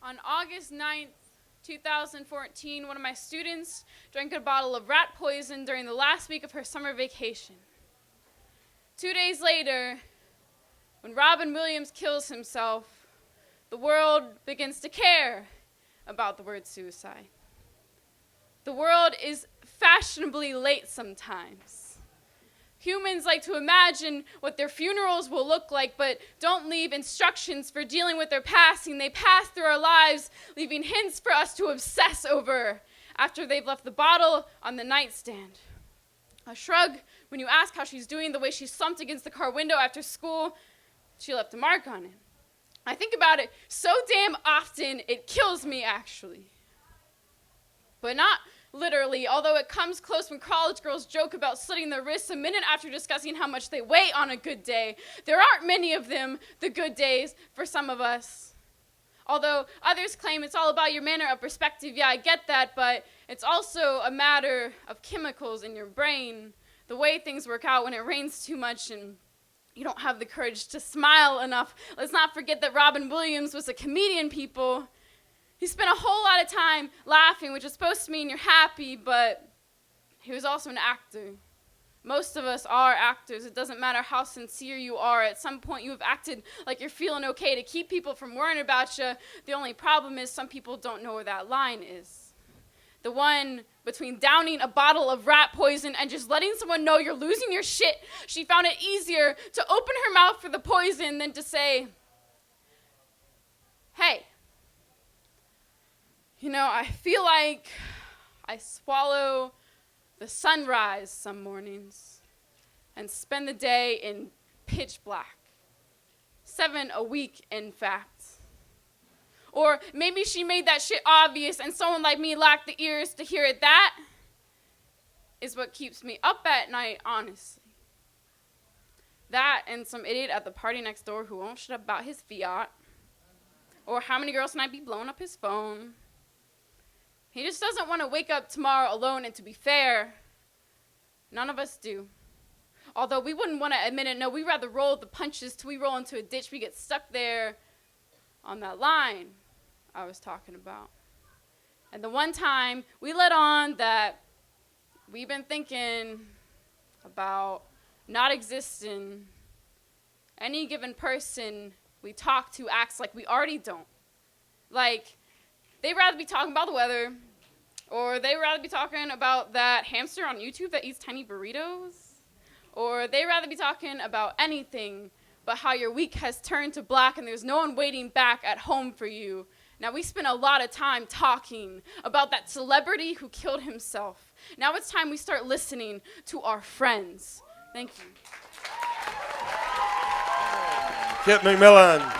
On August 9th, 2014, one of my students drank a bottle of rat poison during the last week of her summer vacation. 2 days later, when Robin Williams kills himself, the world begins to care about the word suicide. The world is fashionably late sometimes. Humans like to imagine what their funerals will look like, but don't leave instructions for dealing with their passing. They pass through our lives, leaving hints for us to obsess over after they've left the bottle on the nightstand. A shrug when you ask how she's doing, the way she slumped against the car window after school. She left a mark on it. I think about it so damn often, it kills me, actually. But not literally, although it comes close when college girls joke about slitting their wrists a minute after discussing how much they weigh on a good day. There aren't many of them, the good days, for some of us. Although others claim it's all about your manner of perspective. Yeah, I get that, but it's also a matter of chemicals in your brain, the way things work out when it rains too much and you don't have the courage to smile enough. Let's not forget that Robin Williams was a comedian, people. He spent a whole lot of time laughing, which is supposed to mean you're happy, but he was also an actor. Most of us are actors. It doesn't matter how sincere you are. At some point, you have acted like you're feeling okay to keep people from worrying about you. The only problem is some people don't know where that line is. The one between downing a bottle of rat poison and just letting someone know you're losing your shit. She found it easier to open her mouth for the poison than to say, hey, you know, I feel like I swallow the sunrise some mornings and spend the day in pitch black. 7 a week, in fact. Or maybe she made that shit obvious and someone like me lacked the ears to hear it. That is what keeps me up at night, honestly. That and some idiot at the party next door who won't shut up about his fiat. Or how many girls might be blowing up his phone. He just doesn't want to wake up tomorrow alone, and to be fair, none of us do. Although we wouldn't want to admit it, no, we'd rather roll the punches till we roll into a ditch. We get stuck there on that line I was talking about. And the one time we let on that we've been thinking about not existing, any given person we talk to acts like we already don't. Like, they'd rather be talking about the weather, or they'd rather be talking about that hamster on YouTube that eats tiny burritos, or they'd rather be talking about anything but how your week has turned to black and there's no one waiting back at home for you. Now, we spent a lot of time talking about that celebrity who killed himself. Now it's time we start listening to our friends. Thank you. McMillan.